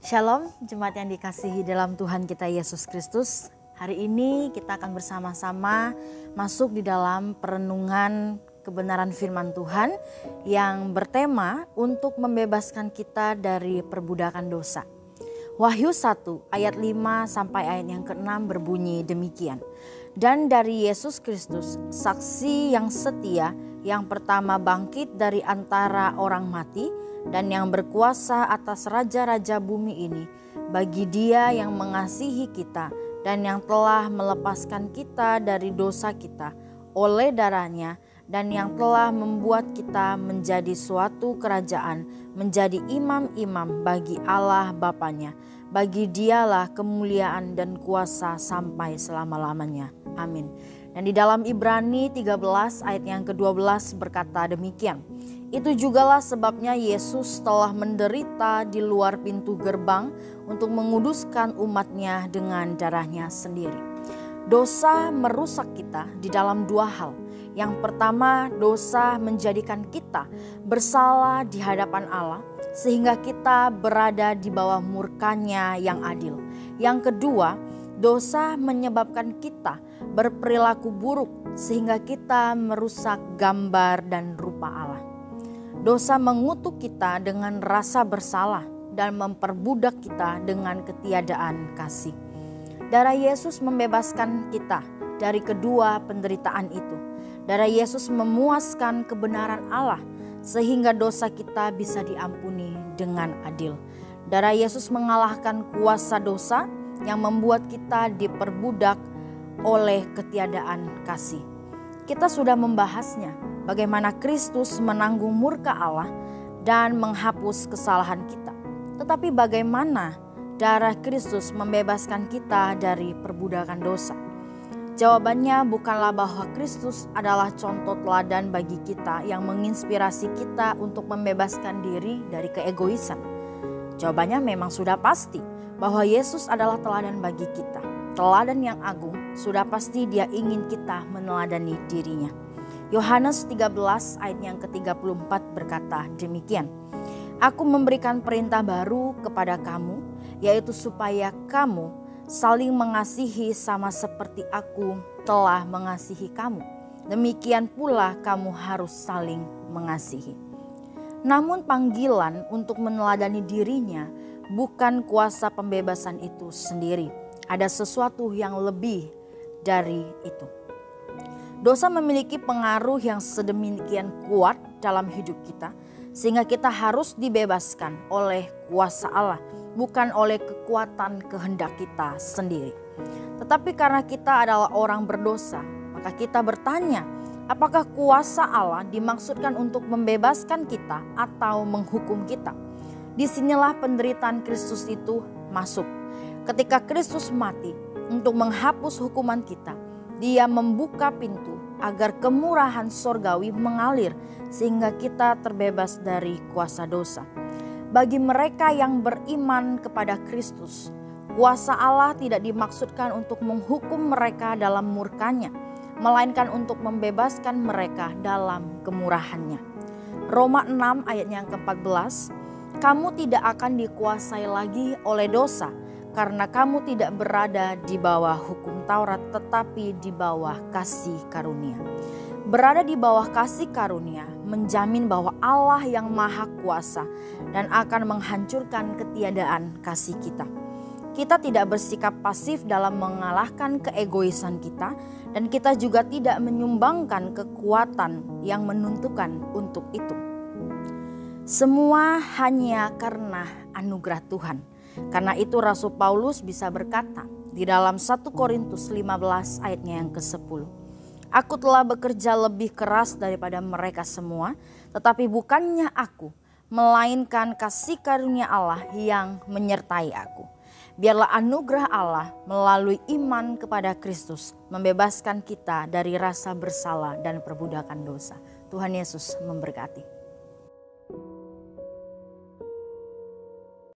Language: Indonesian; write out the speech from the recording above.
Shalom, jemaat yang dikasihi dalam Tuhan kita Yesus Kristus. Hari ini kita akan bersama-sama masuk di dalam perenungan kebenaran firman Tuhan yang bertema untuk membebaskan kita dari perbudakan dosa. Wahyu 1 ayat 5 sampai ayat yang ke-6 berbunyi demikian. Dan dari Yesus Kristus, saksi yang setia, yang pertama bangkit dari antara orang mati, dan yang berkuasa atas raja-raja bumi ini, bagi Dia yang mengasihi kita dan yang telah melepaskan kita dari dosa kita oleh darahnya, dan yang telah membuat kita menjadi suatu kerajaan, menjadi imam-imam bagi Allah Bapanya. Bagi Dialah kemuliaan dan kuasa sampai selama-lamanya. Amin. Dan di dalam Ibrani 13 ayat yang ke-12 berkata demikian. Itu jugalah sebabnya Yesus telah menderita di luar pintu gerbang untuk menguduskan umatnya dengan darahnya sendiri. Dosa merusak kita di dalam dua hal. Yang pertama, dosa menjadikan kita bersalah di hadapan Allah sehingga kita berada di bawah murkanya yang adil. Yang kedua, dosa menyebabkan kita berperilaku buruk sehingga kita merusak gambar dan rupa Allah. Dosa mengutuk kita dengan rasa bersalah dan memperbudak kita dengan ketiadaan kasih. Darah Yesus membebaskan kita dari kedua penderitaan itu. Darah Yesus memuaskan kebenaran Allah sehingga dosa kita bisa diampuni dengan adil. Darah Yesus mengalahkan kuasa dosa yang membuat kita diperbudak oleh ketiadaan kasih. Kita sudah membahasnya, bagaimana Kristus menanggung murka Allah dan menghapus kesalahan kita. Tetapi bagaimana darah Kristus membebaskan kita dari perbudakan dosa? Jawabannya bukanlah bahwa Kristus adalah contoh teladan bagi kita yang menginspirasi kita untuk membebaskan diri dari keegoisan. Jawabannya memang sudah pasti bahwa Yesus adalah teladan bagi kita. Teladan yang agung, sudah pasti Dia ingin kita meneladani dirinya. Yohanes 13 ayat yang ke-34 berkata demikian. Aku memberikan perintah baru kepada kamu, yaitu supaya kamu saling mengasihi sama seperti aku telah mengasihi kamu. Demikian pula kamu harus saling mengasihi. Namun panggilan untuk meneladani dirinya bukan kuasa pembebasan itu sendiri. Ada sesuatu yang lebih dari itu. Dosa memiliki pengaruh yang sedemikian kuat dalam hidup kita sehingga kita harus dibebaskan oleh kuasa Allah, bukan oleh kekuatan kehendak kita sendiri. Tetapi karena kita adalah orang berdosa, maka kita bertanya, apakah kuasa Allah dimaksudkan untuk membebaskan kita atau menghukum kita? Disinilah penderitaan Kristus itu masuk. Ketika Kristus mati untuk menghapus hukuman kita, Dia membuka pintu agar kemurahan sorgawi mengalir sehingga kita terbebas dari kuasa dosa. Bagi mereka yang beriman kepada Kristus, kuasa Allah tidak dimaksudkan untuk menghukum mereka dalam murkanya, melainkan untuk membebaskan mereka dalam kemurahannya. Roma 6 ayat yang ke-14, kamu tidak akan dikuasai lagi oleh dosa, karena kamu tidak berada di bawah hukum Taurat tetapi di bawah kasih karunia. Berada di bawah kasih karunia menjamin bahwa Allah yang maha kuasa dan akan menghancurkan ketiadaan kasih kita. Kita tidak bersikap pasif dalam mengalahkan keegoisan kita dan kita juga tidak menyumbangkan kekuatan yang menentukan untuk itu. Semua hanya karena anugerah Tuhan. Karena itu Rasul Paulus bisa berkata di dalam 1 Korintus 15 ayatnya yang ke-10. Aku telah bekerja lebih keras daripada mereka semua, tetapi bukannya aku, melainkan kasih karunia Allah yang menyertai aku. Biarlah anugerah Allah melalui iman kepada Kristus membebaskan kita dari rasa bersalah dan perbudakan dosa. Tuhan Yesus memberkati.